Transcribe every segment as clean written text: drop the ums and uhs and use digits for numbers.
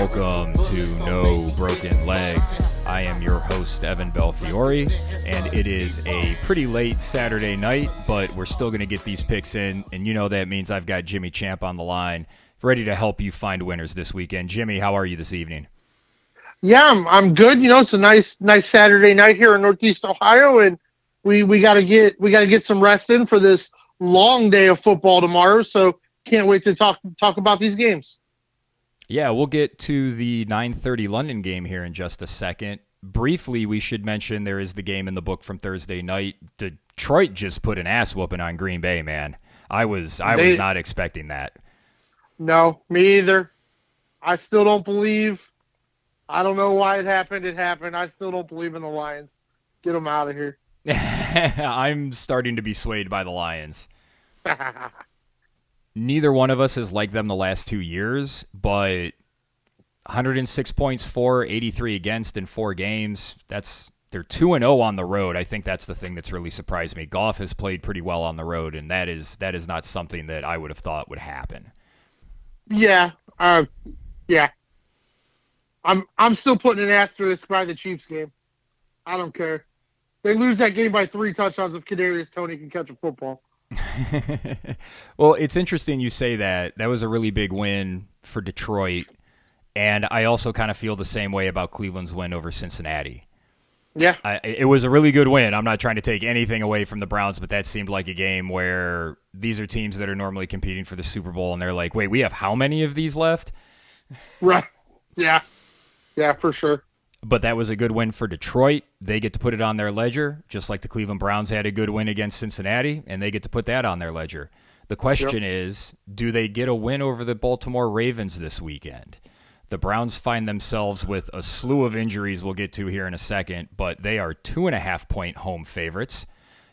welcome to No Broken Legs. I am your host, Evan Belfiore, and it is a pretty late Saturday night, but we're still going to get these picks in, and you know that means I've got Jimmy Champ on the line, ready to help you find winners this weekend. Jimmy, how are you this evening? Yeah, I'm good. You know, it's a nice Saturday night here in Northeast Ohio, and we gotta get some rest in for this long day of football tomorrow. So can't wait to talk about these games. Yeah, we'll get to the 9:30 London game here in just a second. Briefly, we should mention there is the game in the book from Thursday night. Detroit just put an ass whooping on Green Bay, man. I was not expecting that. No, me either. I still don't believe. I don't know why it happened. It happened. I still don't believe in the Lions. Get them out of here. I'm starting to be swayed by the Lions. Neither one of us has liked them the last 2 years, but 106 points for, 83 against in 4 games. They're 2-0 on the road. I think that's the thing that's really surprised me. Goff has played pretty well on the road, and that is not something that I would have thought would happen. Yeah. Yeah. I'm still putting an asterisk by the Chiefs game. I don't care. They lose that game by 3 touchdowns if Kadarius Toney can catch a football. Well, it's interesting you say that. That was a really big win for Detroit, and I also kind of feel the same way about Cleveland's win over Cincinnati. Yeah. It was a really good win. I'm not trying to take anything away from the Browns, but that seemed like a game where these are teams that are normally competing for the Super Bowl, and they're like, wait, we have how many of these left? Right. Yeah. Yeah, for sure. But that was a good win for Detroit. They get to put it on their ledger, just like the Cleveland Browns had a good win against Cincinnati, and they get to put that on their ledger. The question is, do they get a win over the Baltimore Ravens this weekend? The Browns find themselves with a slew of injuries we'll get to here in a second, but they are 2.5-point home favorites.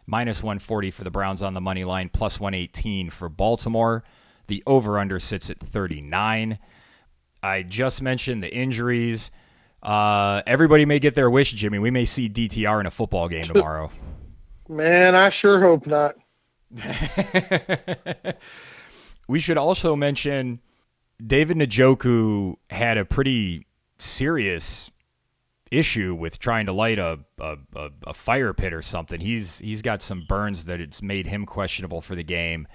Minus 140 for the Browns on the money line, plus 118 for Baltimore. The over-under sits at 39. I just mentioned the injuries. Everybody may get their wish, Jimmy. We may see DTR in a football game tomorrow. Man, I sure hope not. We should also mention David Njoku had a pretty serious issue with trying to light a fire pit or something. He's got some burns that it's made him questionable for the game.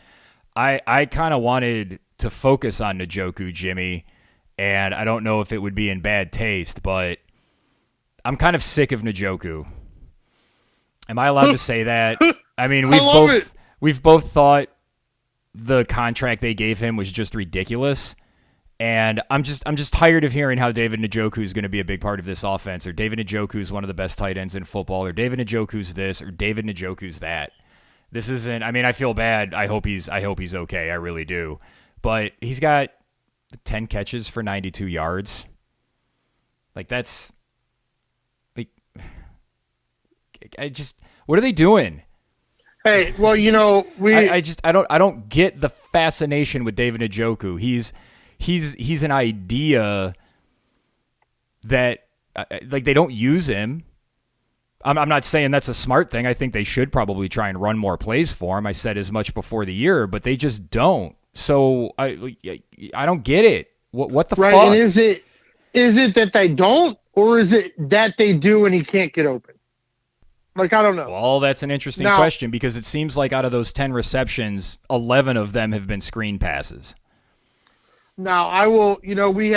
I kind of wanted to focus on Njoku, Jimmy, and I don't know if it would be in bad taste, but I'm kind of sick of Njoku. Am I allowed to say that? I mean, we've both thought the contract they gave him was just ridiculous, and I'm just tired of hearing how David Njoku is going to be a big part of this offense, or David Njoku is one of the best tight ends in football, or David Njoku's this, or David Njoku's that. This isn't. I mean, I feel bad. I hope he's okay. I really do, but he's got 10 catches for 92 yards. Like, that's like, what are they doing? Hey, well, you know, I don't get the fascination with David Njoku. He's an idea that like they don't use him. I'm not saying that's a smart thing. I think they should probably try and run more plays for him. I said as much before the year, but they just don't. So I don't get it. What the fuck? And is it that they don't, or is it that they do and he can't get open? Like, I don't know. Well, that's an interesting question, because it seems like out of those 10 receptions, 11 of them have been screen passes. Now, I will, we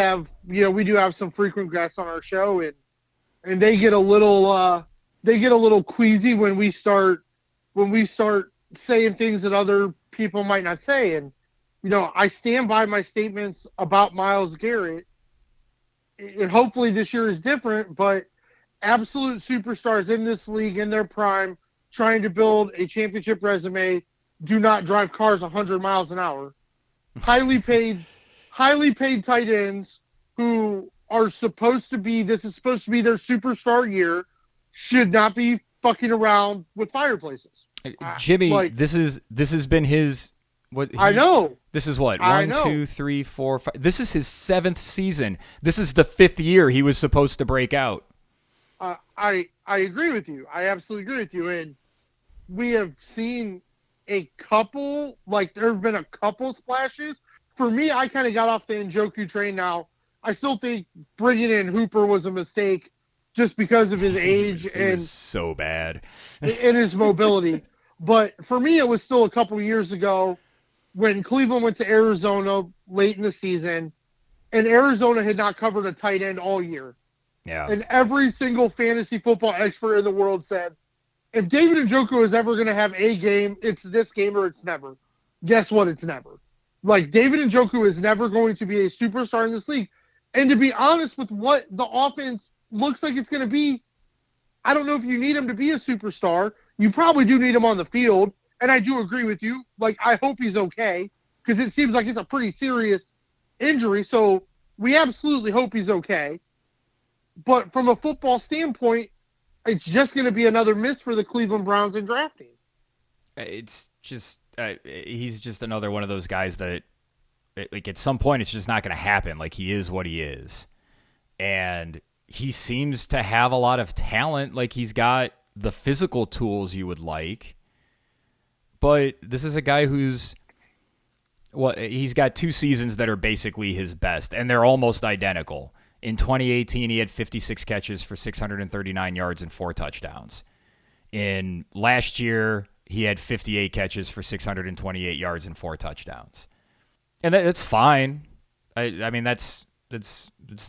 do have some frequent guests on our show, and they get a little queasy when we start saying things that other people might not say. And, I stand by my statements about Myles Garrett, and hopefully this year is different, but absolute superstars in this league in their prime, trying to build a championship resume, do not drive cars 100 miles an hour. Highly paid tight ends who are supposed to be their superstar year, should not be fucking around with fireplaces. Jimmy, this has been his. I know. This is what? 1, 2, 3, 4, 5. This is his 7th season. This is the 5th year he was supposed to break out. I agree with you. I absolutely agree with you. And we have seen a couple, there have been a couple splashes. For me, I kind of got off the Njoku train now. I still think bringing in Hooper was a mistake just because of his age He was so bad. and his mobility. But for me, it was still a couple of years ago when Cleveland went to Arizona late in the season, and Arizona had not covered a tight end all year. Yeah. And every single fantasy football expert in the world said, if David Njoku is ever going to have a game, it's this game or it's never. Guess what? It's never. Like, David Njoku is never going to be a superstar in this league. And to be honest with what the offense looks like it's going to be, I don't know if you need him to be a superstar. You probably do need him on the field. And I do agree with you. Like, I hope he's okay because it seems like it's a pretty serious injury. So we absolutely hope he's okay. But from a football standpoint, it's just going to be another miss for the Cleveland Browns in drafting. It's just he's just another one of those guys that, like, at some point it's just not going to happen. Like, he is what he is. And he seems to have a lot of talent. Like, he's got the physical tools you would like. But this is a guy who's, well, he's got 2 seasons that are basically his best, and they're almost identical. In 2018, he had 56 catches for 639 yards and 4 touchdowns. In last year, he had 58 catches for 628 yards and 4 touchdowns. And that's fine. I mean, that's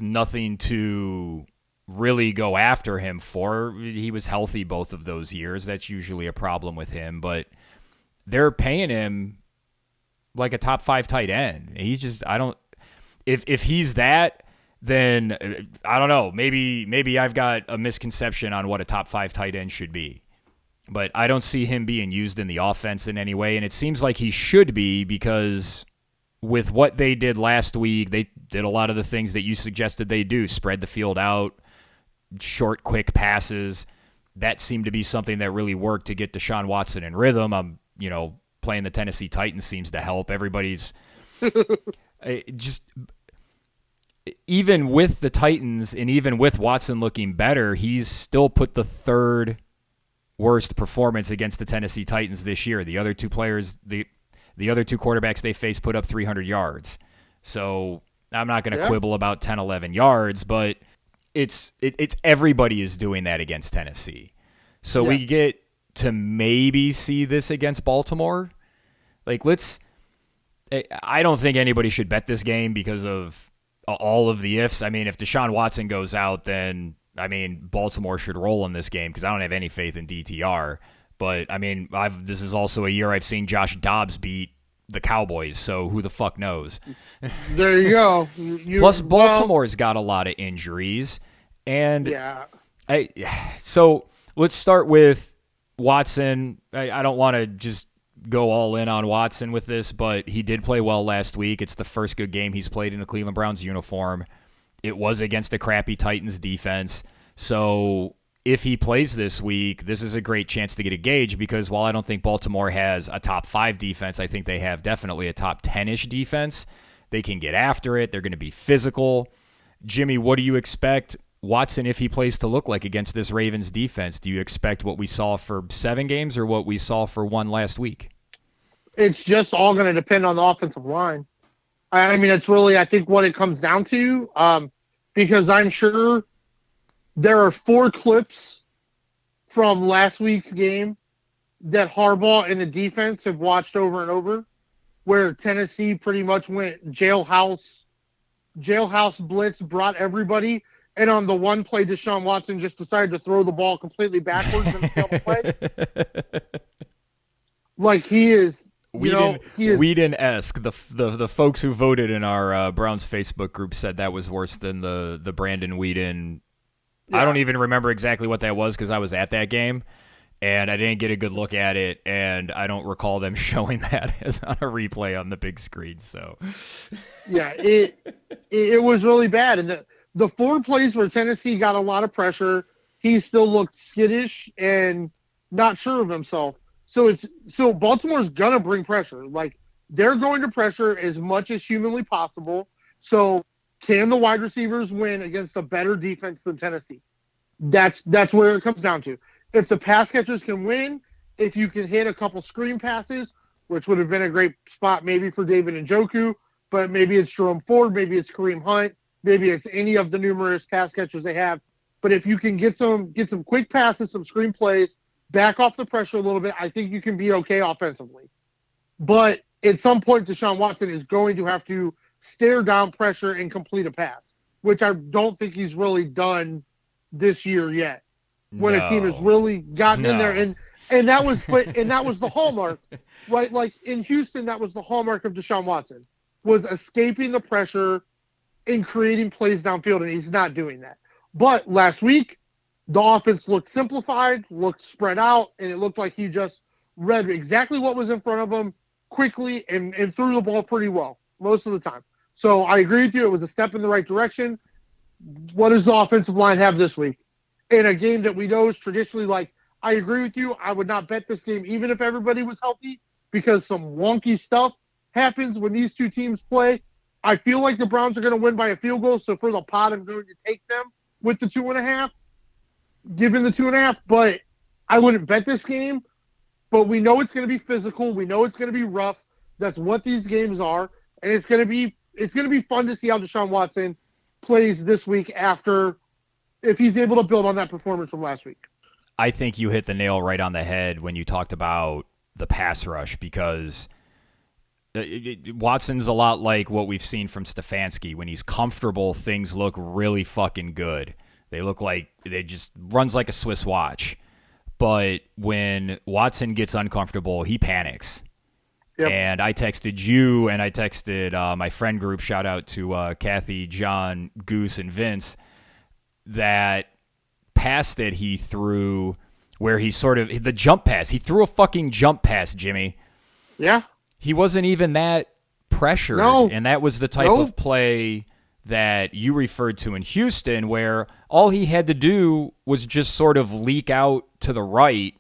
nothing to really go after him for. He was healthy both of those years. That's usually a problem with him, but they're paying him like a top 5 tight end. He's just, if he's that, then I don't know. Maybe I've got a misconception on what a top 5 tight end should be. But I don't see him being used in the offense in any way, and it seems like he should be because with what they did last week, they did a lot of the things that you suggested they do, spread the field out, short, quick passes. That seemed to be something that really worked to get Deshaun Watson in rhythm. Playing the Tennessee Titans seems to help. Everybody's just, even with the Titans and even with Watson looking better, he's still put the 3rd worst performance against the Tennessee Titans this year. The other 2 players, the other 2 quarterbacks they faced put up 300 yards. So I'm not going to quibble about 10, 11 yards, but it's everybody is doing that against Tennessee. So we get to maybe see this against Baltimore. Like, I don't think anybody should bet this game because of all of the ifs. I mean, if Deshaun Watson goes out, then, I mean, Baltimore should roll in this game because I don't have any faith in DTR. But, I mean, this is also a year I've seen Josh Dobbs beat the Cowboys, so who the fuck knows? There you go. Plus, Baltimore's got a lot of injuries. And so let's start with Watson. I don't want to just go all in on Watson with this, but he did play well last week. It's the first good game he's played in a Cleveland Browns uniform. It was against a crappy Titans defense. So if he plays this week, this is a great chance to get a gauge because while I don't think Baltimore has a top 5 defense, I think they have definitely a top 10-ish defense. They can get after it. They're going to be physical. Jimmy, what do you expect Watson, if he plays, to look like against this Ravens defense? Do you expect what we saw for 7 games or what we saw for 1 last week? It's just all going to depend on the offensive line. I mean, it's really, I think, what it comes down to, because I'm sure there are 4 clips from last week's game that Harbaugh and the defense have watched over and over, where Tennessee pretty much went jailhouse blitz, brought everybody, and on the one play, Deshaun Watson just decided to throw the ball completely backwards and fail the play. Like, he is, Whedon-esque. The folks who voted in our Browns Facebook group said that was worse than the Brandon Whedon. Yeah. I don't even remember exactly what that was because I was at that game, and I didn't get a good look at it, and I don't recall them showing that as on a replay on the big screen. So, yeah, it was really bad. And the 4 plays where Tennessee got a lot of pressure, he still looked skittish and not sure of himself. So Baltimore's gonna bring pressure. Like, they're going to pressure as much as humanly possible. So can the wide receivers win against a better defense than Tennessee? That's where it comes down to. If the pass catchers can win, if you can hit a couple screen passes, which would have been a great spot maybe for David Njoku, but maybe it's Jerome Ford, maybe it's Kareem Hunt. Maybe it's any of the numerous pass catchers they have. But if you can get some quick passes, some screen plays, back off the pressure a little bit, I think you can be okay offensively. But at some point, Deshaun Watson is going to have to stare down pressure and complete a pass, which I don't think he's really done this year yet. When a team has really gotten in there, and that was the hallmark, right? Like in Houston, that was the hallmark of Deshaun Watson, was escaping the pressure and creating plays downfield, and he's not doing that. But last week, the offense looked simplified, looked spread out, and it looked like he just read exactly what was in front of him quickly and threw the ball pretty well most of the time. So I agree with you. It was a step in the right direction. What does the offensive line have this week? In a game that we know is traditionally like, I agree with you. I would not bet this game even if everybody was healthy because some wonky stuff happens when these two teams play. I feel like the Browns are going to win by a field goal. So for the pot, I'm going to take them with the 2.5, given the 2.5. But I wouldn't bet this game. But we know it's going to be physical. We know it's going to be rough. That's what these games are. And it's going to be fun to see how Deshaun Watson plays this week if he's able to build on that performance from last week. I think you hit the nail right on the head when you talked about the pass rush because Watson's a lot like what we've seen from Stefanski. When he's comfortable, things look really fucking good. They look like they just runs like a Swiss watch. But when Watson gets uncomfortable, he panics. Yep. And I texted you and I texted my friend group, shout out to Kathy, John, Goose, and Vince, that pass that he threw where he the jump pass. He threw a fucking jump pass, Jimmy. Yeah. He wasn't even that pressured. No. And that was the type of play that you referred to in Houston where all he had to do was just sort of leak out to the right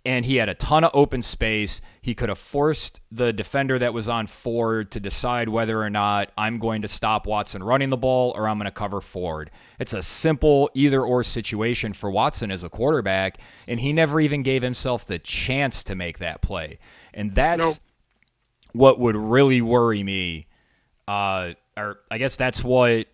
and he had a ton of open space. He could have forced the defender that was on forward to decide whether or not I'm going to stop Watson running the ball or I'm going to cover forward. It's a simple either-or situation for Watson as a quarterback, and he never even gave himself the chance to make that play. And that's what would really worry me, or I guess that's what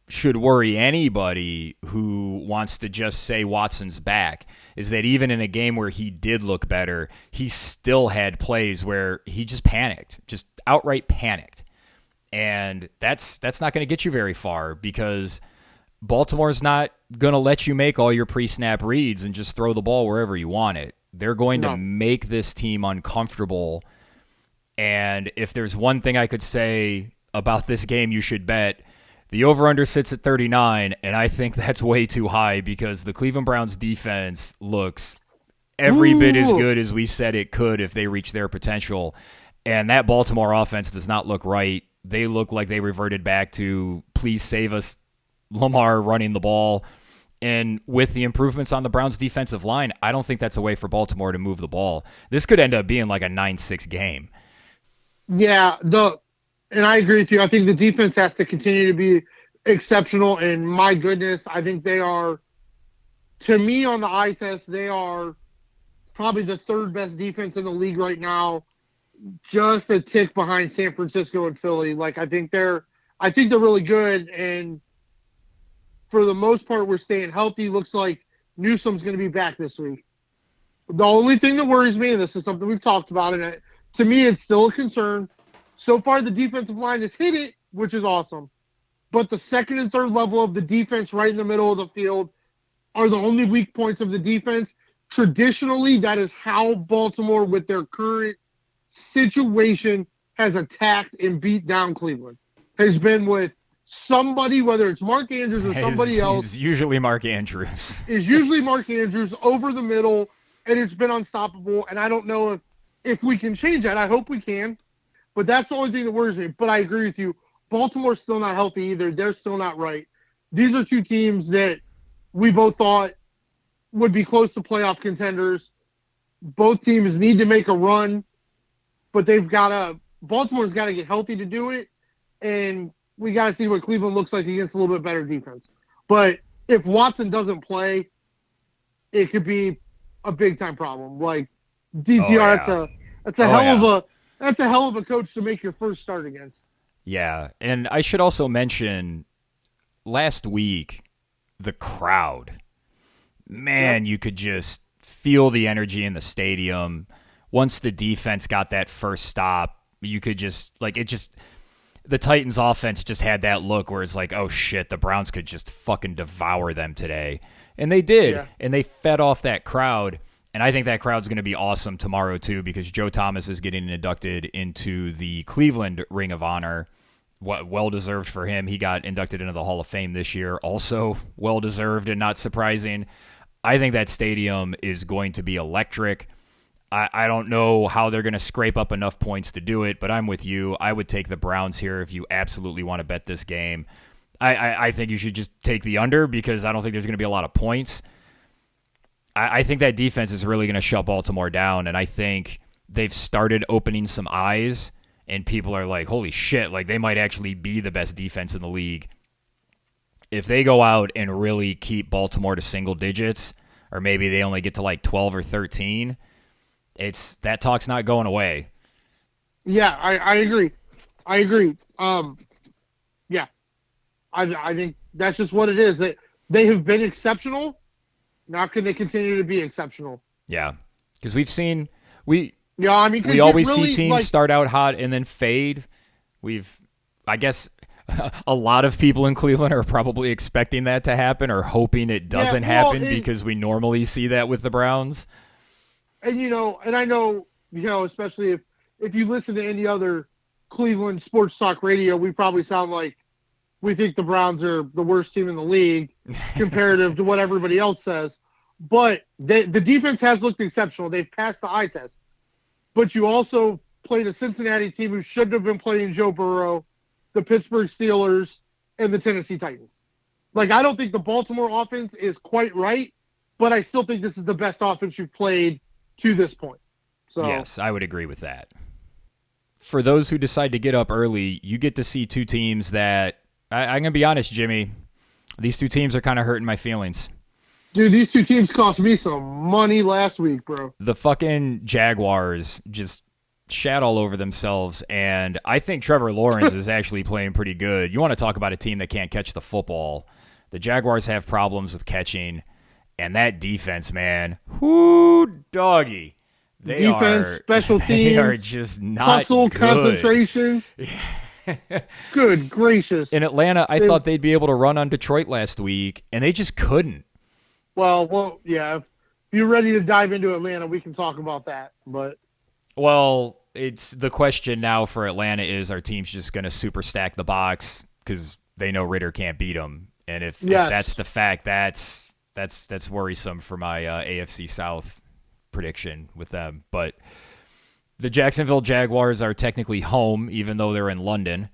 should worry anybody who wants to just say Watson's back, is that even in a game where he did look better, he still had plays where he just panicked, just outright panicked. And that's not going to get you very far because Baltimore's not going to let you make all your pre-snap reads and just throw the ball wherever you want it. They're going to make this team uncomfortable. And if there's one thing I could say about this game you should bet, the over-under sits at 39, and I think that's way too high because the Cleveland Browns defense looks every bit as good as we said it could if they reach their potential. And that Baltimore offense does not look right. They look like they reverted back to please save us, Lamar running the ball. And with the improvements on the Browns defensive line, I don't think that's a way for Baltimore to move the ball. This could end up being like a 9-6 game. Yeah, and I agree with you. I think the defense has to continue to be exceptional. And my goodness, I think they are, to me on the eye test, they are probably the third best defense in the league right now, just a tick behind San Francisco and Philly. Like I think they're really good. And for the most part, we're staying healthy. Looks like Newsom's going to be back this week. The only thing that worries me, and this is something we've talked about, and to me, it's still a concern. So far, the defensive line has hit it, which is awesome. But the second and third level of the defense right in the middle of the field are the only weak points of the defense. Traditionally, that is how Baltimore, with their current situation, has attacked and beat down Cleveland. Has been with somebody, whether it's Mark Andrews or somebody else. It's usually Mark Andrews. Is usually Mark Andrews over the middle, and it's been unstoppable. And I don't know if we can change that. I hope we can. But that's the only thing that worries me. But I agree with you. Baltimore's still not healthy either. They're still not right. These are two teams that we both thought would be close to playoff contenders. Both teams need to make a run, but Baltimore's got to get healthy to do it, and we got to see what Cleveland looks like against a little bit better defense. But if Watson doesn't play, it could be a big-time problem. Like, DTR, that's a hell of a coach to make your first start against. Yeah, and I should also mention last week, the crowd, man, you could just feel the energy in the stadium. Once the defense got that first stop, you could just, the Titans offense just had that look where it's like, oh shit, the Browns could just fucking devour them today. And they did. And they fed off that crowd. And I think that crowd's going to be awesome tomorrow too, because Joe Thomas is getting inducted into the Cleveland Ring of Honor. Well-deserved for him. He got inducted into the Hall of Fame this year. Also well-deserved and not surprising. I think that stadium is going to be electric. I don't know how they're going to scrape up enough points to do it, but I'm with you. I would take the Browns here if you absolutely want to bet this game. I think you should just take the under because I don't think there's going to be a lot of points. I think that defense is really going to shut Baltimore down, and I think they've started opening some eyes, and people are like, holy shit, like they might actually be the best defense in the league. If they go out and really keep Baltimore to single digits, or maybe they only get to like 12 or 13, that talk's not going away. Yeah, I agree. Yeah, I think that's just what it is. They have been exceptional. Now can they continue to be exceptional? Yeah, because we've seen we always really, see teams start out hot and then fade. I guess a lot of people in Cleveland are probably expecting that to happen or hoping it doesn't happen because we normally see that with the Browns. And and I know, especially if you listen to any other Cleveland sports talk radio, we probably sound like we think the Browns are the worst team in the league comparative to what everybody else says. But the defense has looked exceptional. They've passed the eye test. But you also played a Cincinnati team who shouldn't have been playing Joe Burrow, the Pittsburgh Steelers, and the Tennessee Titans. Like, I don't think the Baltimore offense is quite right, but I still think this is the best offense you've played to this point. So yes, I would agree with that. For those who decide to get up early, you get to see two teams that, I'm going to be honest, Jimmy, these two teams are kind of hurting my feelings. Dude, these two teams cost me some money last week, bro. The fucking Jaguars just shat all over themselves, and I think Trevor Lawrence is actually playing pretty good. You want to talk about a team that can't catch the football. The Jaguars have problems with catching, and that defense, man, whoo, doggy. Special teams. They are just not hustle, good. Concentration. Good gracious. In Atlanta, I thought they'd be able to run on Detroit last week, and they just couldn't. Well, yeah. If you're ready to dive into Atlanta, we can talk about that. But it's the question now for Atlanta is, are teams just going to super stack the box because they know Ritter can't beat them? And if that's the fact, that's worrisome for my AFC South prediction with them. But the Jacksonville Jaguars are technically home, even though they're in London.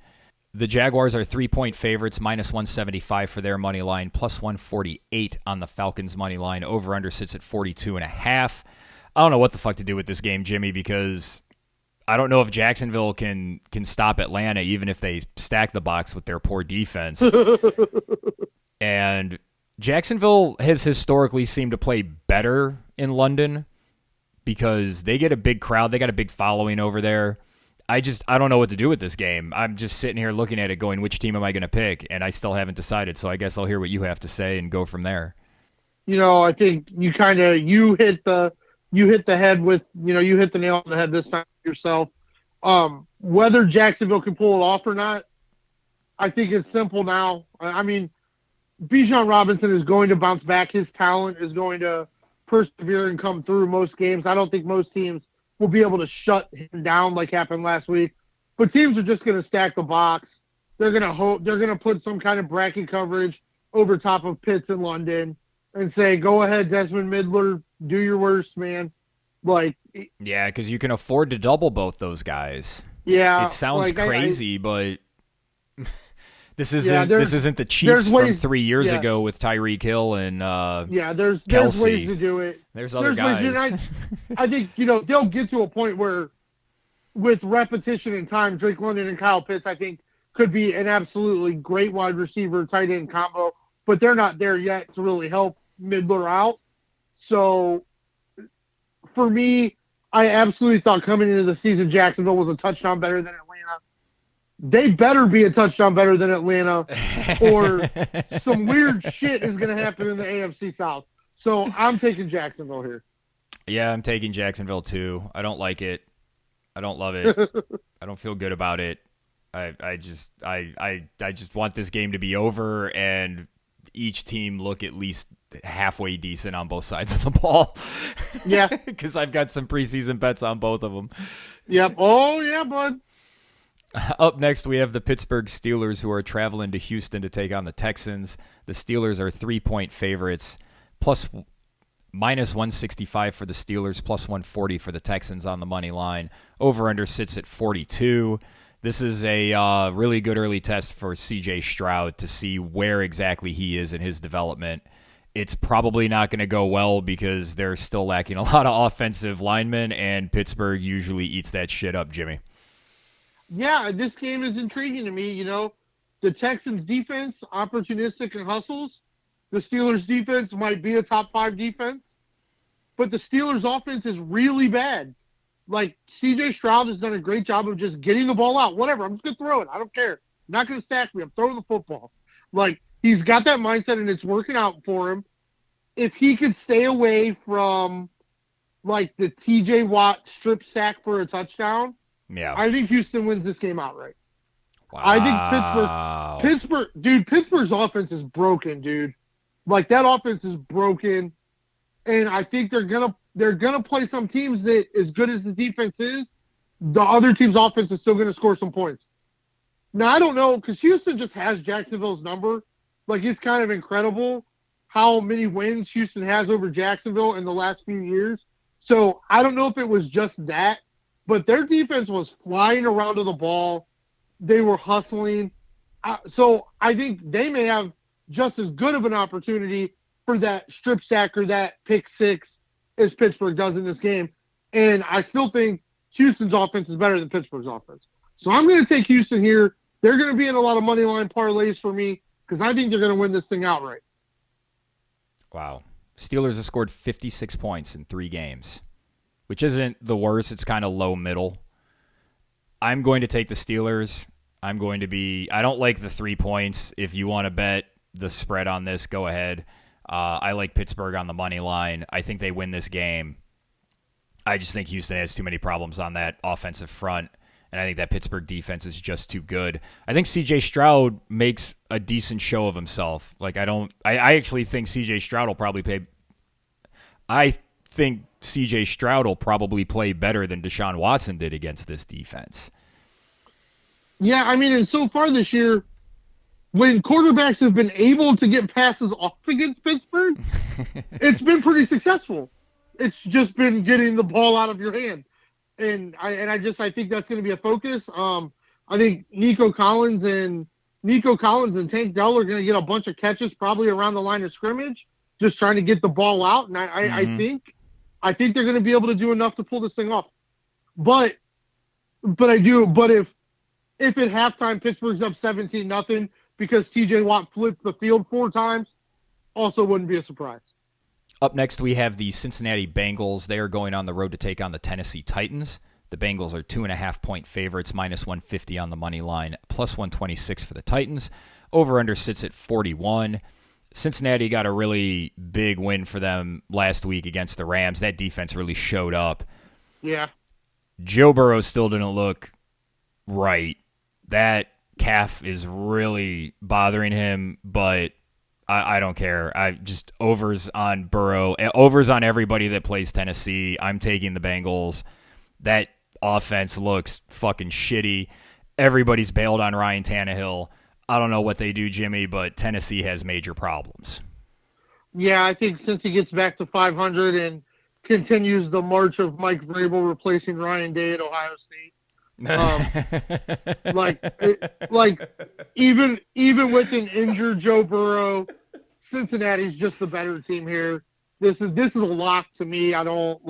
The Jaguars are 3-point favorites, minus 175 for their money line, plus 148 on the Falcons' money line. Over-under sits at 42.5. I don't know what the fuck to do with this game, Jimmy, because I don't know if Jacksonville can stop Atlanta, even if they stack the box with their poor defense. And Jacksonville has historically seemed to play better in London because they get a big crowd. They got a big following over there. I don't know what to do with this game. I'm just sitting here looking at it going, which team am I going to pick? And I still haven't decided, so I guess I'll hear what you have to say and go from there. I think you hit the head with, you hit the nail on the head this time yourself. Whether Jacksonville can pull it off or not, I think it's simple now. I mean, Bijan Robinson is going to bounce back. His talent is going to persevere and come through most games. I don't think most teams will be able to shut him down like happened last week. But teams are just going to stack the box. They're going to put some kind of bracket coverage over top of Pitts in London and say, go ahead, Desmond Midler, do your worst, man. Yeah, because you can afford to double both those guys. Yeah. It sounds crazy, but this isn't the Chiefs from 3 years ago with Tyreek Hill and there's Kelsey. ways to do it. There's other guys. I think they'll get to a point where, with repetition and time, Drake London and Kyle Pitts, I think, could be an absolutely great wide receiver tight end combo. But they're not there yet to really help Midler out. So, for me, I absolutely thought coming into the season Jacksonville was a touchdown better than Atlanta. they better be a touchdown better than Atlanta, or some weird shit is going to happen in the AFC South. So I'm taking Jacksonville here. Yeah, I'm taking Jacksonville too. I don't like it. I don't love it. I don't feel good about it. I just want this game to be over and each team look at least halfway decent on both sides of the ball. Yeah. Because I've got some preseason bets on both of them. Yep. Oh, yeah, bud. Up next, we have the Pittsburgh Steelers, who are traveling to Houston to take on the Texans. The Steelers are 3-point favorites, minus 165 for the Steelers, plus 140 for the Texans on the money line. Over-under sits at 42. This is a really good early test for C.J. Stroud to see where exactly he is in his development. It's probably not going to go well because they're still lacking a lot of offensive linemen, and Pittsburgh usually eats that shit up, Jimmy. Yeah, this game is intriguing to me. You know, the Texans defense, opportunistic and hustles. The Steelers defense might be a top 5 defense, but the Steelers offense is really bad. Like, C.J. Stroud has done a great job of just getting the ball out. Whatever, I'm just going to throw it. I don't care. I'm not going to sack me. I'm throwing the football. Like, he's got that mindset, and it's working out for him. If he could stay away from, like, the T.J. Watt strip sack for a touchdown, yeah, I think Houston wins this game outright. Wow. I think Pittsburgh's offense is broken, dude. Like, that offense is broken, and I think they're gonna play some teams that, as good as the defense is, the other team's offense is still gonna score some points. Now, I don't know, because Houston just has Jacksonville's number. Like, it's kind of incredible how many wins Houston has over Jacksonville in the last few years. So I don't know if it was just that, but their defense was flying around to the ball. They were hustling. So I think they may have just as good of an opportunity for that strip sack or that pick six as Pittsburgh does in this game. And I still think Houston's offense is better than Pittsburgh's offense. So I'm going to take Houston here. They're going to be in a lot of money line parlays for me because I think they're going to win this thing outright. Wow. Steelers have scored 56 points in 3 games, which isn't the worst. It's kind of low middle. I'm going to take the Steelers. I don't like the 3 points. If you want to bet the spread on this, go ahead. I like Pittsburgh on the money line. I think they win this game. I just think Houston has too many problems on that offensive front, and I think that Pittsburgh defense is just too good. I think C.J. Stroud makes a decent show of himself. Like, I actually think C.J. Stroud will probably play. I think C.J. Stroud will probably play better than Deshaun Watson did against this defense. Yeah, I mean, and so far this year, when quarterbacks have been able to get passes off against Pittsburgh, it's been pretty successful. It's just been getting the ball out of your hand. And I think that's going to be a focus. I think Nico Collins and Tank Dell are going to get a bunch of catches probably around the line of scrimmage, just trying to get the ball out. And I think they're going to be able to do enough to pull this thing off. But if at halftime Pittsburgh's up 17-0 because TJ Watt flipped the field 4 times, also wouldn't be a surprise. Up next, we have the Cincinnati Bengals. They are going on the road to take on the Tennessee Titans. The Bengals are 2.5-point favorites, minus 150 on the money line, plus 126 for the Titans. Over-under sits at 41. Cincinnati got a really big win for them last week against the Rams. That defense really showed up. Yeah. Joe Burrow still didn't look right. That calf is really bothering him, but I don't care. I just overs on Burrow, overs on everybody that plays Tennessee. I'm taking the Bengals. That offense looks fucking shitty. Everybody's bailed on Ryan Tannehill. I don't know what they do, Jimmy, but Tennessee has major problems. Yeah, I think since he gets back to 500 and continues the march of Mike Vrabel replacing Ryan Day at Ohio State, even with an injured Joe Burrow, Cincinnati's just the better team here. This is a lock to me. I don't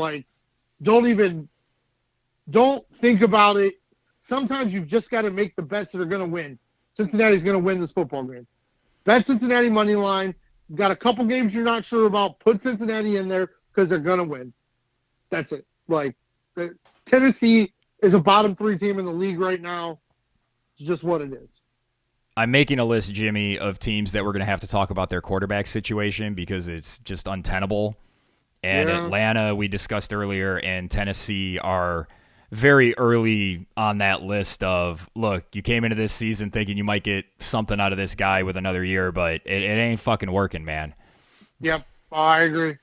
think about it. Sometimes you've just got to make the bets that are going to win. Cincinnati's going to win this football game. Bet Cincinnati money line. You've got a couple games you're not sure about. Put Cincinnati in there because they're going to win. That's it. Tennessee is a bottom 3 team in the league right now. It's just what it is. I'm making a list, Jimmy, of teams that we're going to have to talk about their quarterback situation because it's just untenable. And Atlanta, we discussed earlier, and Tennessee are very early on that list of, look, you came into this season thinking you might get something out of this guy with another year, but it ain't fucking working, man. Yep, I agree.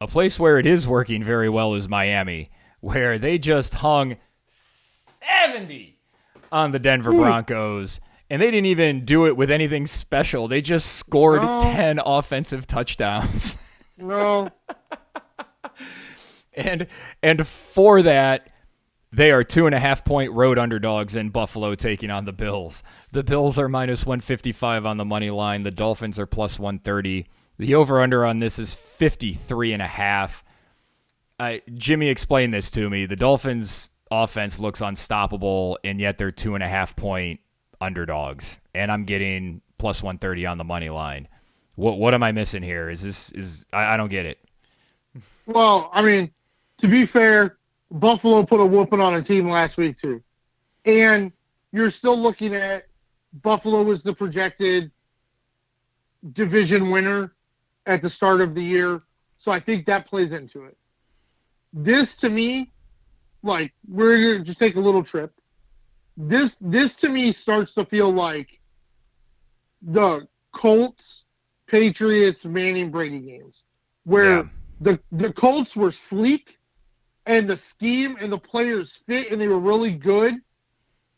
A place where it is working very well is Miami, where they just hung 70 on the Denver Broncos, and they didn't even do it with anything special. They just scored 10 offensive touchdowns. No. And for that, they are 2.5-point road underdogs in Buffalo taking on the Bills. The Bills are minus 155 on the money line. The Dolphins are plus 130. The over-under on this is 53.5. Jimmy explained this to me. The Dolphins' offense looks unstoppable, and yet they're 2.5-point underdogs. And I'm getting plus 130 on the money line. What am I missing here? I don't get it. Well, I mean, to be fair, Buffalo put a whooping on a team last week too. And you're still looking at Buffalo was the projected division winner at the start of the year. So I think that plays into it. This to me, like, we're going to just take a little trip. This to me starts to feel like the Colts, Patriots, Manning, Brady games, where the Colts were sleek and the scheme and the players fit and they were really good.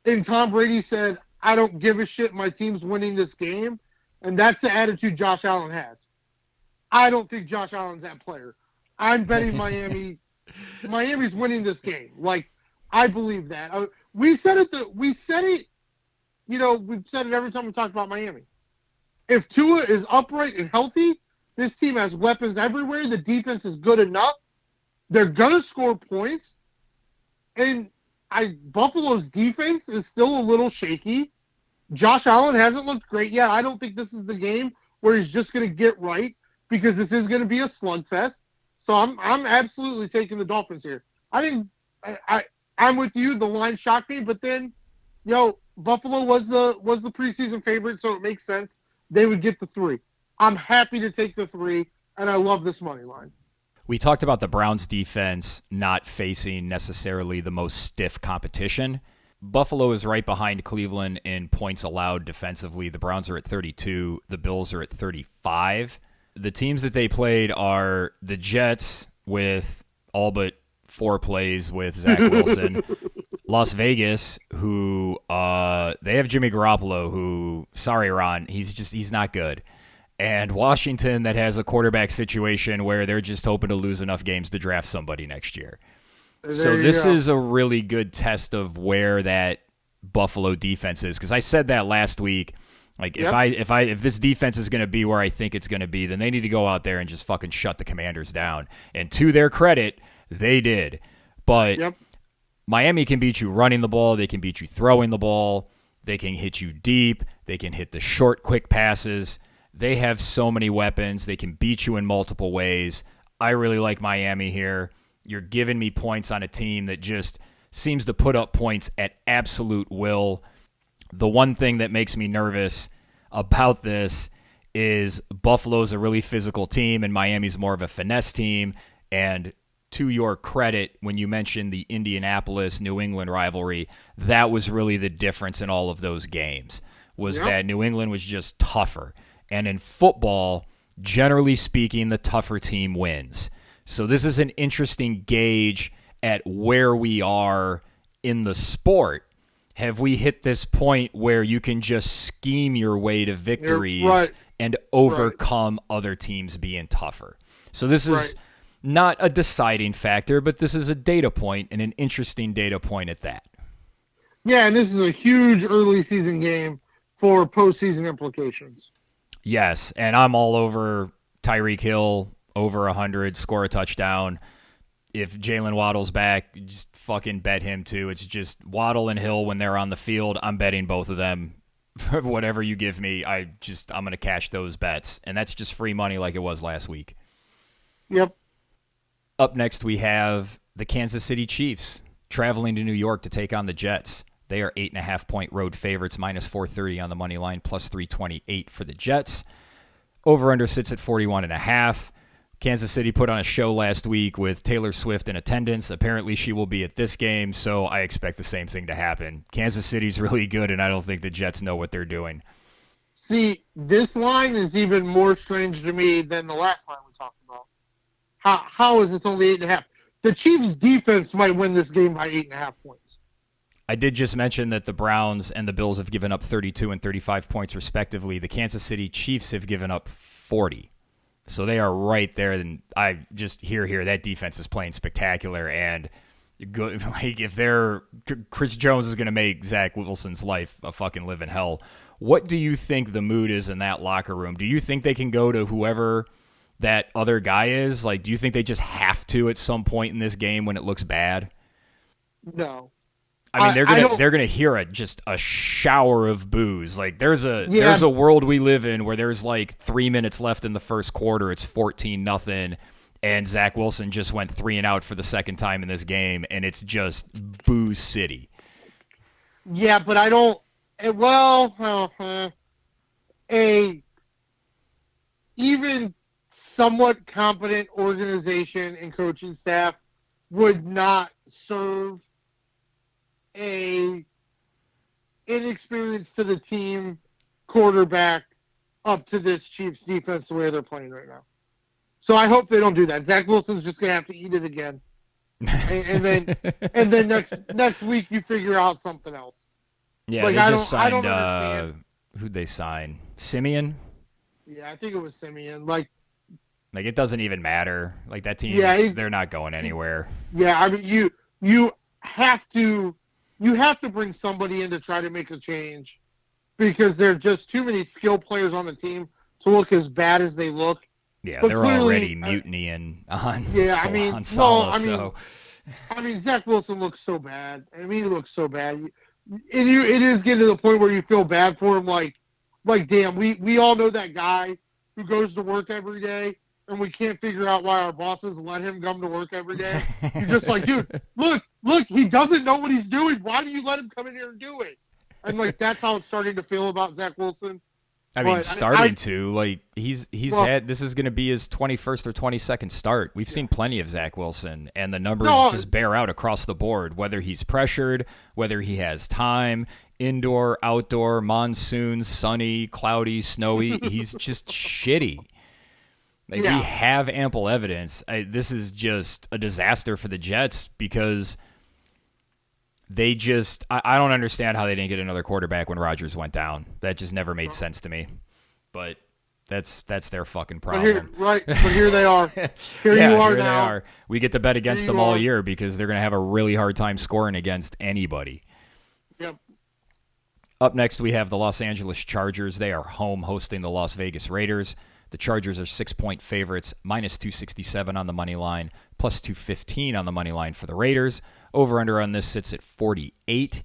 And Tom Brady said, I don't give a shit. My team's winning this game. And that's the attitude Josh Allen has. I don't think Josh Allen's that player. I'm betting Miami. Miami's winning this game. Like, I believe that. We said it. We've said it every time we talk about Miami. If Tua is upright and healthy, this team has weapons everywhere. The defense is good enough. They're going to score points. And Buffalo's defense is still a little shaky. Josh Allen hasn't looked great yet. I don't think this is the game where he's just going to get right because this is going to be a slugfest. So I'm absolutely taking the Dolphins here. I think I'm with you. The line shocked me, but then, Buffalo was the preseason favorite, so it makes sense they would get the 3. I'm happy to take the 3, and I love this money line. We talked about the Browns defense not facing necessarily the most stiff competition. Buffalo is right behind Cleveland in points allowed defensively. The Browns are at 32. The Bills are at 35. The teams that they played are the Jets with all but 4 plays with Zach Wilson. Las Vegas, who they have Jimmy Garoppolo, who, sorry, Ron, he's not good. And Washington, that has a quarterback situation where they're just hoping to lose enough games to draft somebody next year. So this is a really good test of where that Buffalo defense is, because I said that last week. Like, if this defense is going to be where I think it's going to be, then they need to go out there and just fucking shut the Commanders down. And to their credit, they did. But Miami can beat you running the ball. They can beat you throwing the ball. They can hit you deep. They can hit the short, quick passes. They have so many weapons. They can beat you in multiple ways. I really like Miami here. You're giving me points on a team that just seems to put up points at absolute will. The one thing that makes me nervous about this is Buffalo's a really physical team and Miami's more of a finesse team. And to your credit, when you mentioned the Indianapolis-New England rivalry, that was really the difference in all of those games, was that New England was just tougher. And in football, generally speaking, the tougher team wins. So this is an interesting gauge at where we are in the sport. Have we hit this point where you can just scheme your way to victories and overcome other teams being tougher? So this is not a deciding factor, but this is a data point, and an interesting data point at that. Yeah, and this is a huge early season game for postseason implications. Yes, and I'm all over Tyreek Hill, over 100, score a touchdown. If Jalen Waddle's back, just fucking bet him too. It's just Waddle and Hill when they're on the field. I'm betting both of them. Whatever you give me, I'm going to cash those bets. And that's just free money like it was last week. Yep. Up next, we have the Kansas City Chiefs traveling to New York to take on the Jets. They are 8.5-point road favorites, minus 430 on the money line, plus 328 for the Jets. Over-under sits at 41.5. Kansas City put on a show last week with Taylor Swift in attendance. Apparently she will be at this game, so I expect the same thing to happen. Kansas City's really good, and I don't think the Jets know what they're doing. See, this line is even more strange to me than the last line we talked about. How is this only 8.5? The Chiefs' defense might win this game by 8.5 points. I did just mention that the Browns and the Bills have given up 32 and 35 points respectively. The Kansas City Chiefs have given up 40. So they are right there. And I just hear that defense is playing spectacular. And good, like if Chris Jones is going to make Zach Wilson's life a fucking living hell. What do you think the mood is in that locker room? Do you think they can go to whoever that other guy is? Like, do you think they just have to at some point in this game when it looks bad? No. I mean, they're gonna hear just a shower of boos. Like there's a world we live in where there's like 3 minutes left in the first quarter. It's 14-0, and Zach Wilson just went 3 and out for the second time in this game, and it's just boo city. Yeah, but I don't. Well, a even somewhat competent organization and coaching staff would not serve a inexperienced to the team quarterback up to this Chiefs defense the way they're playing right now. So I hope they don't do that. Zach Wilson's just gonna have to eat it again, and then next week you figure out something else. Yeah, like, they just signed. Who'd they sign? Simeon. Yeah, I think it was Simeon. Like it doesn't even matter. Like that team, they're not going anywhere. Yeah, I mean you have to bring somebody in to try to make a change because there are just too many skill players on the team to look as bad as they look. Yeah, but they're already mutinying on. Yeah, on Saleh, I mean, Zach Wilson looks so bad. I mean, he looks so bad. It is getting to the point where you feel bad for him. Like damn, we all know that guy who goes to work every day, and we can't figure out why our bosses let him come to work every day. You're just like, dude, look, he doesn't know what he's doing. Why do you let him come in here and do it? And like that's how it's starting to feel about Zach Wilson. I mean, he's had this is going to be his 21st or 22nd start. We've seen plenty of Zach Wilson, and the numbers just bear out across the board. Whether he's pressured, whether he has time, indoor, outdoor, monsoon, sunny, cloudy, snowy, he's just shitty. We have ample evidence. This is just a disaster for the Jets because they just I don't understand how they didn't get another quarterback when Rodgers went down. That just never made sense to me. But that's their fucking problem. But here they are. Here you are now. They are. We get to bet against them all year because they're going to have a really hard time scoring against anybody. Yep. Up next, we have the Los Angeles Chargers. They are home hosting the Las Vegas Raiders. The Chargers are 6-point favorites, minus 267 on the money line, plus 215 on the money line for the Raiders. Over-under on this sits at 48.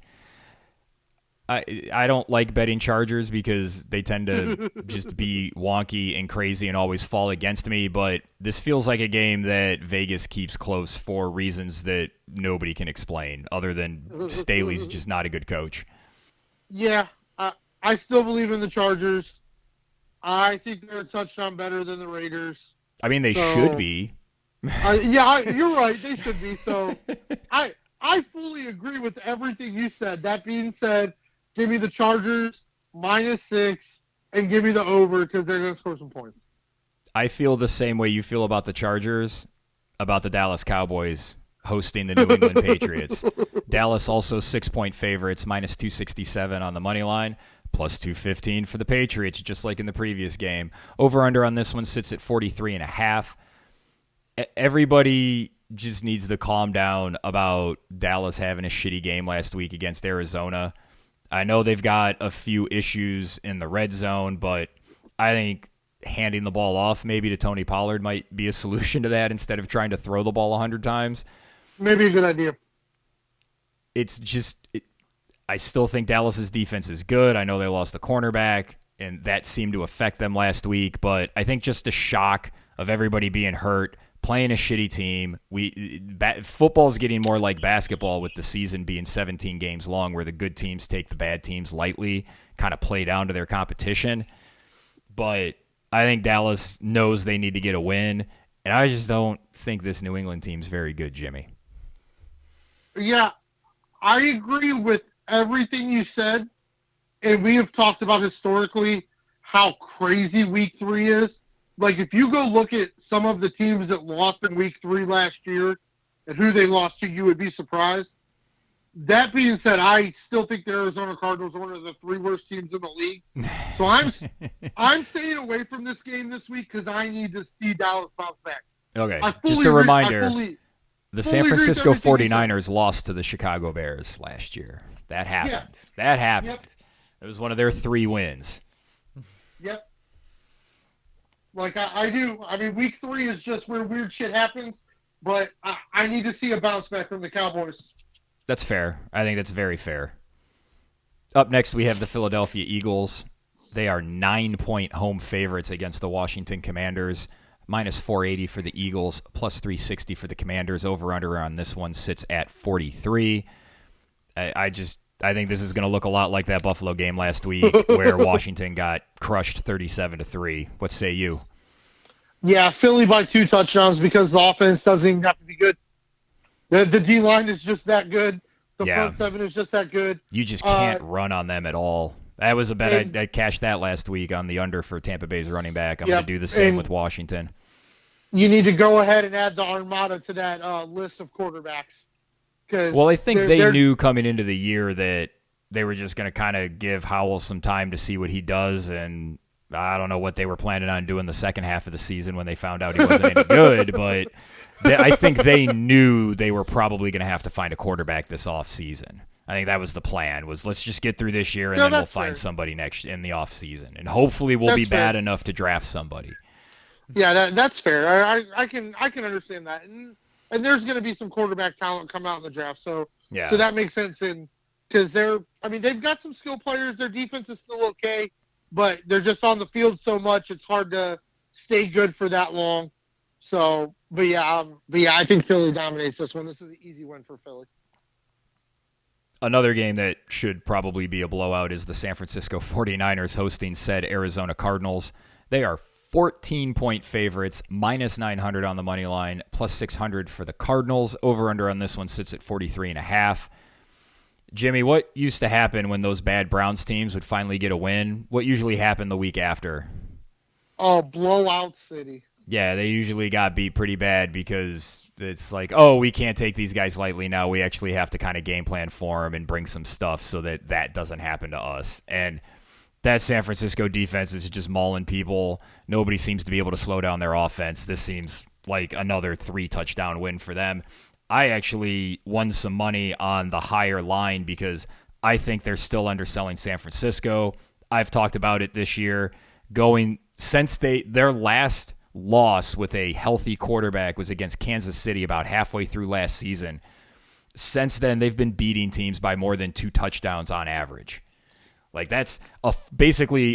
I don't like betting Chargers because they tend to just be wonky and crazy and always fall against me, but this feels like a game that Vegas keeps close for reasons that nobody can explain other than Staley's just not a good coach. Yeah, I still believe in the Chargers. I think they're a touchdown better than the Raiders. I mean, they should be. You're right. They should be. So I fully agree with everything you said. That being said, give me the Chargers -6 and give me the over because they're going to score some points. I feel the same way you feel about the Chargers, about the Dallas Cowboys hosting the New England Patriots. Dallas also 6-point favorites, minus 267 on the money line. Plus 215 for the Patriots, just like in the previous game. Over-under on this one sits at 43.5. Everybody just needs to calm down about Dallas having a shitty game last week against Arizona. I know they've got a few issues in the red zone, but I think handing the ball off maybe to Tony Pollard might be a solution to that instead of trying to throw the ball 100 times. Maybe a good idea. It's just... I still think Dallas's defense is good. I know they lost a cornerback, and that seemed to affect them last week. But I think just the shock of everybody being hurt, playing a shitty team. Football's getting more like basketball with the season being 17 games long, where the good teams take the bad teams lightly, kind of play down to their competition. But I think Dallas knows they need to get a win, and I just don't think this New England team's very good, Jimmy. Yeah, I agree with everything you said, and we have talked about historically how crazy Week 3 is. Like, if you go look at some of the teams that lost in Week 3 last year and who they lost to, you would be surprised. That being said, I still think the Arizona Cardinals are one of the 3 worst teams in the league. So I'm staying away from this game this week because I need to see Dallas bounce back. Okay, just a reminder, the San Francisco 49ers lost to the Chicago Bears last year. That happened. Yeah. That happened. Yep. It was one of their 3 wins. Yep. Like, I do. I mean, Week 3 is just where weird shit happens, but I need to see a bounce back from the Cowboys. That's fair. I think that's very fair. Up next, we have the Philadelphia Eagles. They are 9-point home favorites against the Washington Commanders. Minus 480 for the Eagles, plus 360 for the Commanders. Over-under on this one sits at 43. I think this is going to look a lot like that Buffalo game last week where Washington got crushed 37-3. What say you? Yeah, Philly by 2 touchdowns because the offense doesn't even have to be good. The D-line is just that good. The front 7 is just that good. You just can't run on them at all. That was a bet. I cashed that last week on the under for Tampa Bay's running back. I'm going to do the same with Washington. You need to go ahead and add the Armada to that list of quarterbacks. Well, I think they knew coming into the year that they were just going to kind of give Howell some time to see what he does, and I don't know what they were planning on doing the second half of the season when they found out he wasn't any good, but I think they knew they were probably going to have to find a quarterback this offseason. I think that was the plan, was let's just get through this year, and then we'll find somebody next in the offseason, and hopefully we'll be bad enough to draft somebody. Yeah, that's fair. I can understand that. And there's going to be some quarterback talent come out in the draft, so that makes sense. And because they've got some skill players. Their defense is still okay, but they're just on the field so much it's hard to stay good for that long. So, but yeah, I think Philly dominates this one. This is an easy win for Philly. Another game that should probably be a blowout is the San Francisco 49ers hosting said Arizona Cardinals. They are 14-point favorites, minus 900 on the money line, plus 600 for the Cardinals. Over-under on this one sits at 43.5. Jimmy, what used to happen when those bad Browns teams would finally get a win? What usually happened the week after? Oh, blowout city. Yeah, they usually got beat pretty bad because it's like, oh, we can't take these guys lightly now. We actually have to kind of game plan for them and bring some stuff so that doesn't happen to us. And that San Francisco defense is just mauling people. Nobody seems to be able to slow down their offense. This seems like another 3-touchdown win for them. I actually won some money on the higher line because I think they're still underselling San Francisco. I've talked about it this year. Since their last loss with a healthy quarterback was against Kansas City about halfway through last season. Since then, they've been beating teams by more than 2 touchdowns on average. Like that's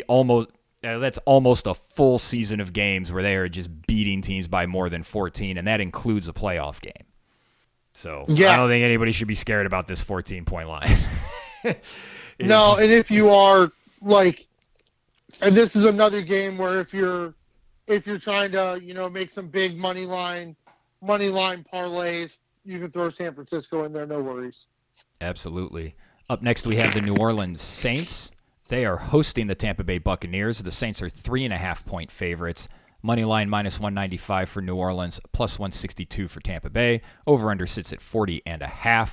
almost a full season of games where they are just beating teams by more than 14, and that includes a playoff game. So I don't think anybody should be scared about this 14-point line. No, and if you are and this is another game where if you're trying to make some big money line parlays, you can throw San Francisco in there, no worries. Absolutely. Up next, we have the New Orleans Saints. They are hosting the Tampa Bay Buccaneers. The Saints are 3.5-point favorites. Money line minus 195 for New Orleans, plus 162 for Tampa Bay. Over-under sits at 40.5. I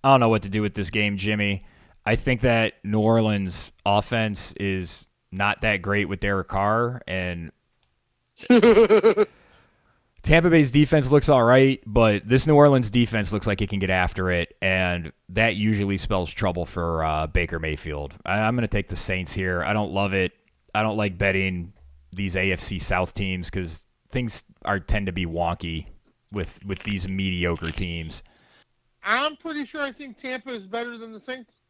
don't know what to do with this game, Jimmy. I think that New Orleans offense is not that great with Derek Carr, and Tampa Bay's defense looks all right, but this New Orleans defense looks like it can get after it, and that usually spells trouble for Baker Mayfield. I'm going to take the Saints here. I don't love it. I don't like betting these AFC South teams because things tend to be wonky with these mediocre teams. I'm pretty sure I think Tampa is better than the Saints.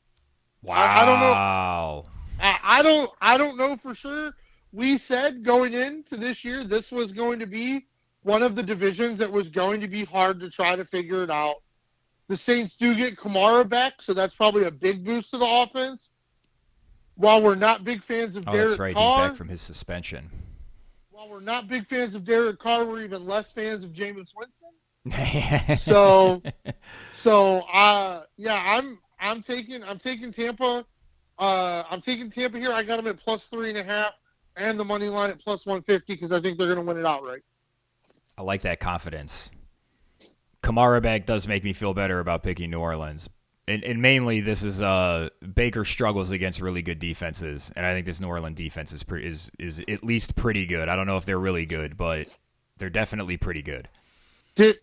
Wow. I don't know. I don't know for sure. We said going into this year this was going to be one of the divisions that was going to be hard to try to figure it out. The Saints do get Kamara back, so that's probably a big boost to the offense. While we're not big fans of Derek that's right. Carr, He's back from his suspension. While we're not big fans of Derek Carr, we're even less fans of Jameis Winston. So yeah, I'm taking Tampa. I'm taking Tampa here. I got them at +3.5 and the money line at +150 because I think they're going to win it outright. I like that confidence. Kamara back does make me feel better about picking New Orleans. And mainly this is Baker struggles against really good defenses, and I think this New Orleans defense is at least pretty good. I don't know if they're really good, but they're definitely pretty good. Did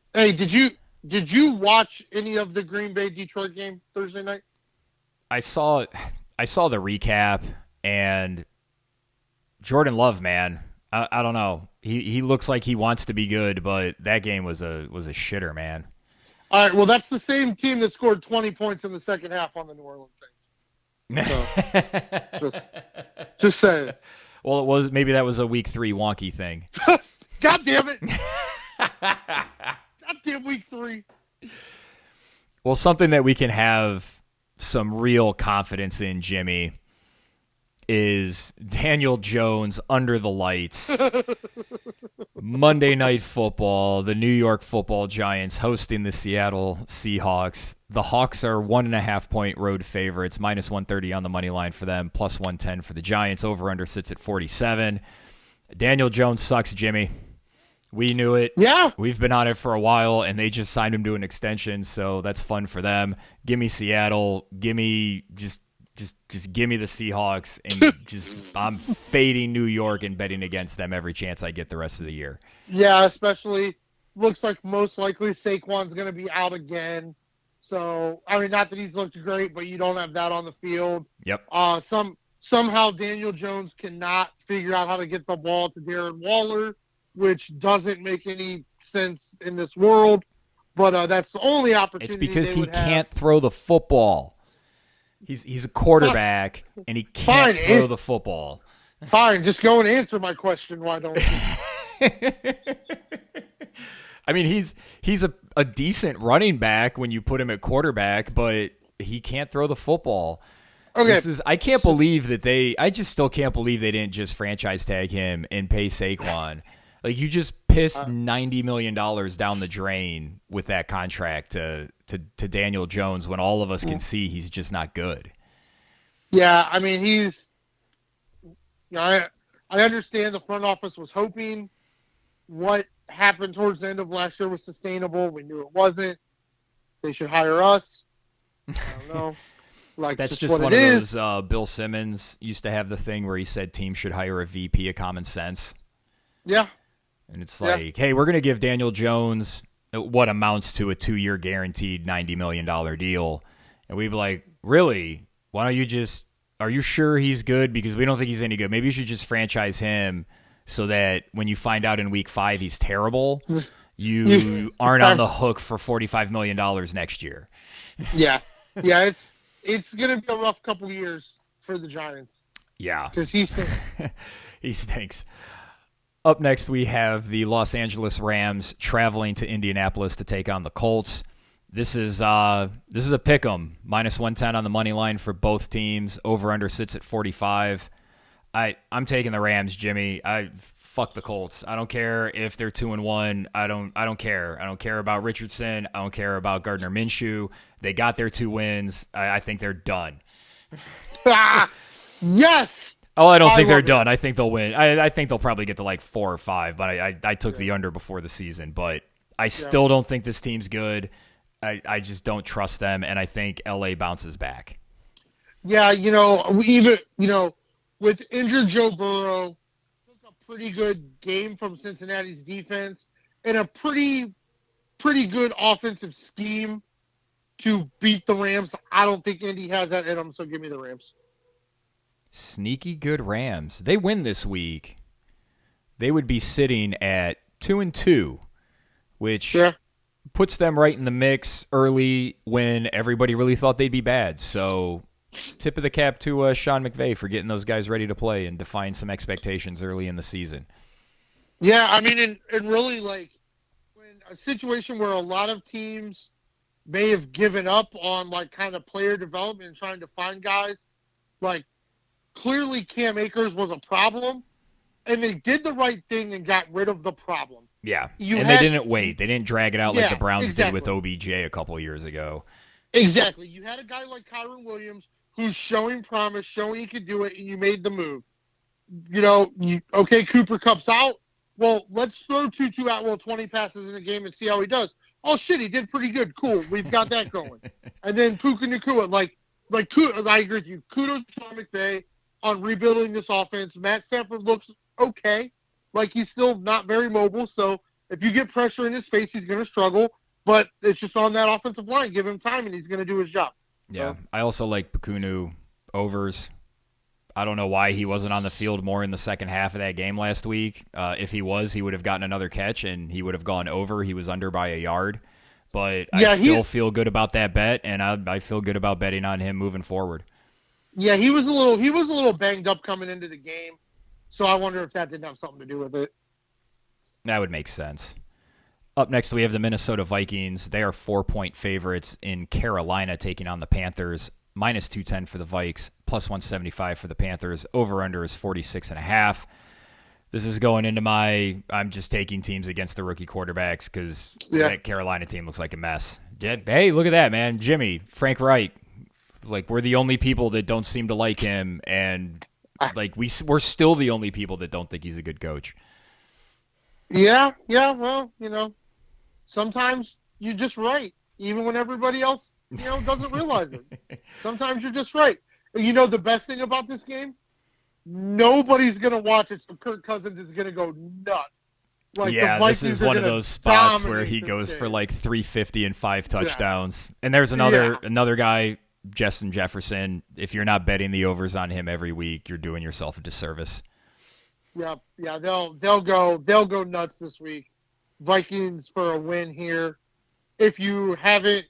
you watch any of the Green Bay Detroit game Thursday night? I saw the recap, and Jordan Love, man, I don't know. He looks like he wants to be good, but that game was a shitter, man. All right, well, that's the same team that scored 20 points in the second half on the New Orleans Saints. So, just saying. Well, maybe that was a week 3 wonky thing. God damn it! Goddamn week 3. Well, something that we can have some real confidence in, Jimmy, is Daniel Jones under the lights. Monday Night Football, the New York Football Giants hosting the Seattle Seahawks. The Hawks are 1.5-point road favorites, -130 on the money line for them, +110 for the Giants. Over-under sits at 47. Daniel Jones sucks, Jimmy. We knew it. Yeah. We've been on it for a while, and they just signed him to an extension, so that's fun for them. Give me Seattle. Give me just give me the Seahawks, and I'm fading New York and betting against them every chance I get the rest of the year. Yeah, especially looks like most likely Saquon's going to be out again. So, I mean, not that he's looked great, but you don't have that on the field. Yep. Somehow Daniel Jones cannot figure out how to get the ball to Darren Waller, which doesn't make any sense in this world. But that's the only opportunity. It's because he can't throw the football. He's a quarterback, and he can't throw the football. Fine, just go and answer my question. Why don't you? I mean, he's a decent running back when you put him at quarterback, but he can't throw the football. Okay. I can't believe that I just still can't believe they didn't just franchise tag him and pay Saquon. Like, you just pissed $90 million down the drain with that contract to Daniel Jones when all of us can see he's just not good. Yeah, I mean, I understand the front office was hoping what happened towards the end of last year was sustainable. We knew it wasn't. They should hire us. I don't know. Like, that's just one of those. Bill Simmons used to have the thing where he said teams should hire a VP of common sense. Yeah. And it's like, hey, we're going to give Daniel Jones what amounts to a 2-year guaranteed $90 million deal. And we'd be like, really? Why don't you are you sure he's good? Because we don't think he's any good. Maybe you should just franchise him so that when you find out in week 5 he's terrible, you aren't on the hook for $45 million next year. Yeah. Yeah, it's going to be a rough couple of years for the Giants. Yeah. Because he stinks. He stinks. Up next, we have the Los Angeles Rams traveling to Indianapolis to take on the Colts. This is a pick'em, -110 on the money line for both teams. Over/under sits at 45. I'm taking the Rams, Jimmy. Fuck the Colts. I don't care if they're 2-1. I don't care. I don't care about Richardson. I don't care about Gardner Minshew. They got their 2 wins. I think they're done. Yes. Oh, I don't think they're done. I think they'll win. I think they'll probably get to like 4 or 5, but I took the under before the season. But I still don't think this team's good. I just don't trust them, and I think LA bounces back. Yeah, with injured Joe Burrow, took a pretty good game from Cincinnati's defense and a pretty good offensive scheme to beat the Rams. I don't think Indy has that in them, so give me the Rams. Sneaky good Rams. They win this week. They would be sitting at 2-2, which puts them right in the mix early when everybody really thought they'd be bad. So tip of the cap to Sean McVay for getting those guys ready to play and define some expectations early in the season. Yeah, I mean, and really, like, when a situation where a lot of teams may have given up on, like, kind of player development and trying to find guys, like, clearly Cam Akers was a problem, and they did the right thing and got rid of the problem. Yeah, You and they had, didn't wait. They didn't drag it out like the yeah, Browns did with exactly. OBJ a couple years ago. Exactly. You had a guy like Kyron Williams who's showing promise, showing he could do it, and you made the move. Okay, Cooper Cup's out. Well, let's throw Tutu Atwell 20 passes in a game and see how he does. Oh, shit, he did pretty good. Cool. We've got that going. And then Puka Nacua, I agree with you. Kudos to Sean McVay on rebuilding this offense. Matt Stafford looks okay. Like, he's still not very mobile, so if you get pressure in his face, he's going to struggle. But it's just on that offensive line. Give him time, and he's going to do his job. Yeah, I also like Bakunu overs. I don't know why he wasn't on the field more in the second half of that game last week. If he was, he would have gotten another catch, and he would have gone over. He was under by a yard. But I still feel good about that bet, and I feel good about betting on him moving forward. Yeah, he was a little banged up coming into the game, so I wonder if that didn't have something to do with it. That would make sense. Up next, we have the Minnesota Vikings. They are 4-point favorites in Carolina, taking on the Panthers. Minus 210 for the Vikes, plus 175 for the Panthers. Over-under is 46.5. This is going into I'm just taking teams against the rookie quarterbacks because that Carolina team looks like a mess. Hey, look at that, man. Jimmy, Frank Reich. Like, we're the only people that don't seem to like him, and like we're still the only people that don't think he's a good coach. Yeah, well, sometimes you're just right, even when everybody else, doesn't realize it. Sometimes you're just right. The best thing about this game? Nobody's going to watch it, so Kirk Cousins is going to go nuts. Like, this is one of those spots where he goes for like 350 and 5 touchdowns. Yeah. And there's another guy, Justin Jefferson. If you're not betting the overs on him every week, you're doing yourself a disservice. Yeah, they'll go nuts this week. Vikings for a win here. If you haven't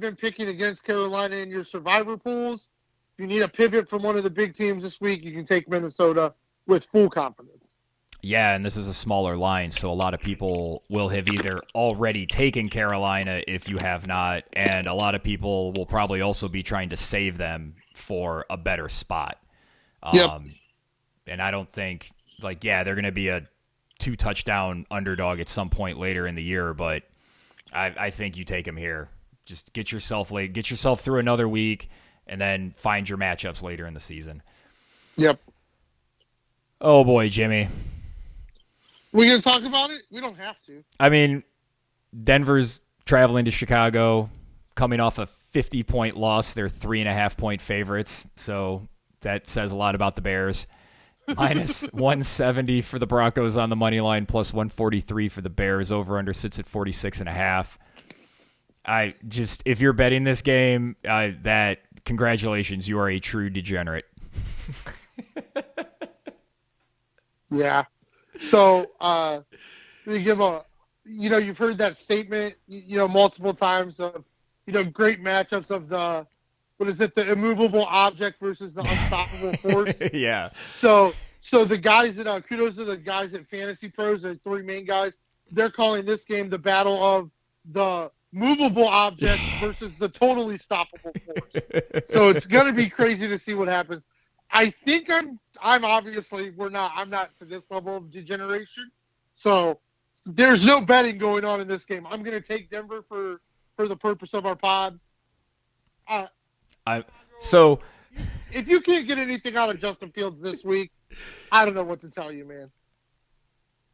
been picking against Carolina in your survivor pools, if you need a pivot from one of the big teams this week, you can take Minnesota with full confidence. Yeah, and this is a smaller line, so a lot of people will have either already taken Carolina if you have not, and a lot of people will probably also be trying to save them for a better spot. Yep. And I don't think, they're going to be a 2-touchdown underdog at some point later in the year, but I think you take them here. Just get yourself through another week, and then find your matchups later in the season. Yep. Oh, boy, Jimmy. We going to talk about it? We don't have to. I mean, Denver's traveling to Chicago, coming off a 50-point loss. They're 3.5-point favorites, so that says a lot about the Bears. Minus 170 for the Broncos on the money line, plus 143 for the Bears. Over-under sits at 46.5. If you're betting this game, congratulations, you are a true degenerate. Yeah. So, we give you've heard that statement, multiple times of, great matchups of the immovable object versus the unstoppable force. Yeah. So the guys that, kudos to the guys at Fantasy Pros, the three main guys, they're calling this game the battle of the movable object versus the totally stoppable force. So it's going to be crazy to see what happens. I think I'm obviously I'm not to this level of degeneration. So there's no betting going on in this game. I'm going to take Denver for the purpose of our pod. So if you can't get anything out of Justin Fields this week, I don't know what to tell you, man.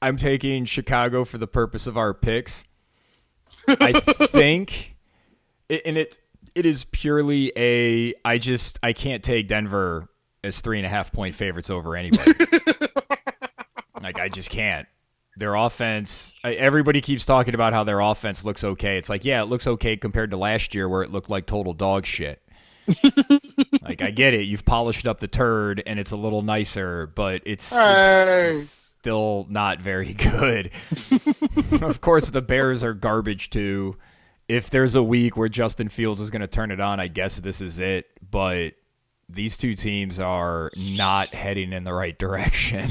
I'm taking Chicago for the purpose of our picks. I think, and it is purely I can't take Denver as 3.5-point favorites over anybody. I just can't. Their offense, everybody keeps talking about how their offense looks okay. It's like, yeah, it looks okay compared to last year where it looked like total dog shit. I get it. You've polished up the turd and it's a little nicer, but it's still not very good. Of course, the Bears are garbage too. If there's a week where Justin Fields is going to turn it on, I guess this is it. But these two teams are not heading in the right direction.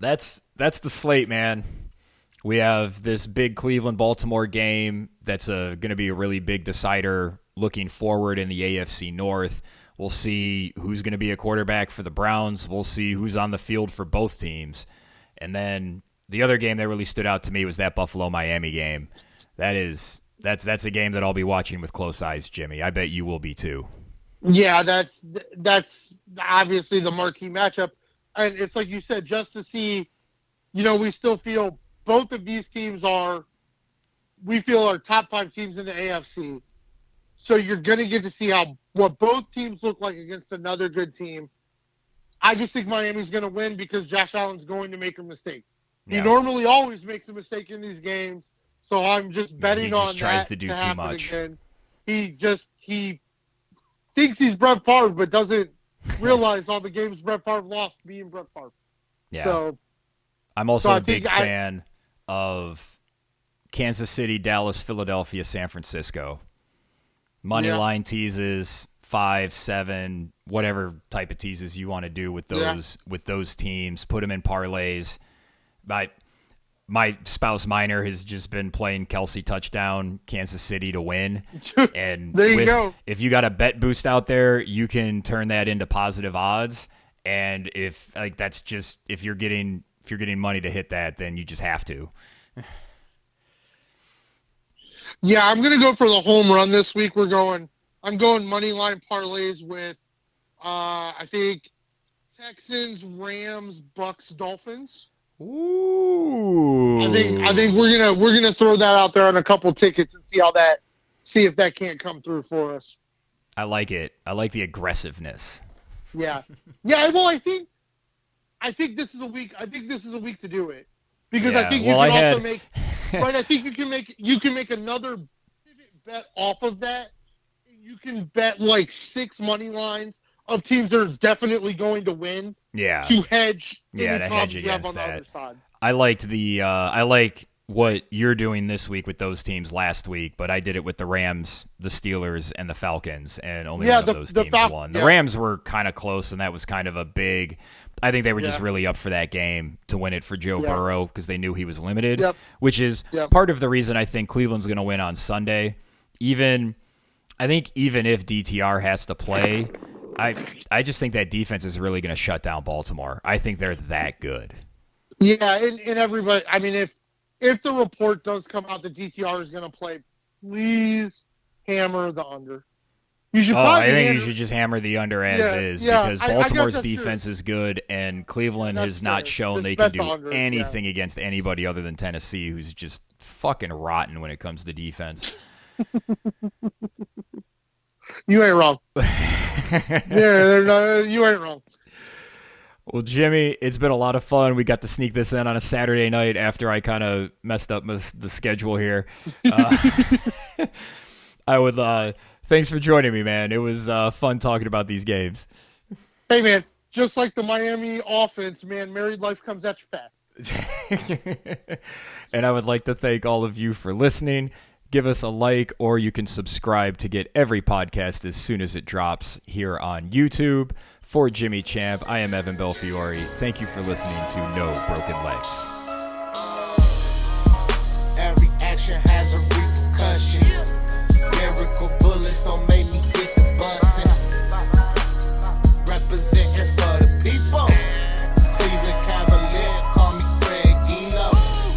That's the slate, man. We have this big Cleveland-Baltimore game that's going to be a really big decider looking forward in the AFC North. We'll see who's going to be a quarterback for the Browns. We'll see who's on the field for both teams. And then the other game that really stood out to me was that Buffalo-Miami game. That's a game that I'll be watching with close eyes, Jimmy. I bet you will be too. Yeah, that's obviously the marquee matchup. And it's like you said, just to see, we still feel both of these teams are top 5 teams in the AFC. So you're going to get to see what both teams look like against another good team. I just think Miami's going to win because Josh Allen's going to make a mistake. Yeah. He normally always makes a mistake in these games. So I'm just betting on that. He just tries to do too much. Again. He thinks he's Brett Favre, but doesn't realize all the games Brett Favre lost being Brett Favre. Yeah. So I'm also a big fan of Kansas City, Dallas, Philadelphia, San Francisco. Money line teases, 5, 7, whatever type of teases you want to do with those teams. Put them in parlays. My spouse Minor has just been playing Kelsey touchdown, Kansas City to win. And there you go. If you got a bet boost out there, you can turn that into positive odds. And if you're getting money to hit that, then you just have to. Yeah, I'm gonna go for the home run this week. I'm going money line parlays with I think Texans, Rams, Bucks, Dolphins. Ooh. I think we're gonna throw that out there on a couple tickets and see if that can't come through for us. I like it. I like the aggressiveness. Yeah. Yeah, well I think this is a week to do it. Because I think I think you can make another pivot bet off of that. You can bet like 6 money lines of teams that are definitely going to win. Yeah. To hedge. Yeah, to hedge against on the that. other side. I liked I like what you're doing this week with those teams last week, but I did it with the Rams, the Steelers, and the Falcons, and only one of those teams won. The Rams were kind of close, and that was kind of a big. I think they were just really up for that game to win it for Joe Burrow because they knew he was limited, which is part of the reason I think Cleveland's going to win on Sunday. Even if DTR has to play, I just think that defense is really going to shut down Baltimore. I think they're that good. Yeah, and everybody. I mean, if the report does come out that DTR is going to play, please hammer the under. I think you should just hammer the under as is because Baltimore's defense is good, and Cleveland has not shown they can do anything against anybody other than Tennessee, who's just fucking rotten when it comes to defense. You ain't wrong. You ain't wrong. Well, Jimmy, it's been a lot of fun. We got to sneak this in on a Saturday night after I kind of messed up the schedule here. Thanks for joining me, man. It was fun talking about these games. Hey, man, just like the Miami offense, man, married life comes at you fast. And I would like to thank all of you for listening. Give us a like, or you can subscribe to get every podcast as soon as it drops here on YouTube. For Jimmy Champ, I am Evan Belfiore. Thank you for listening to No Broken Legs.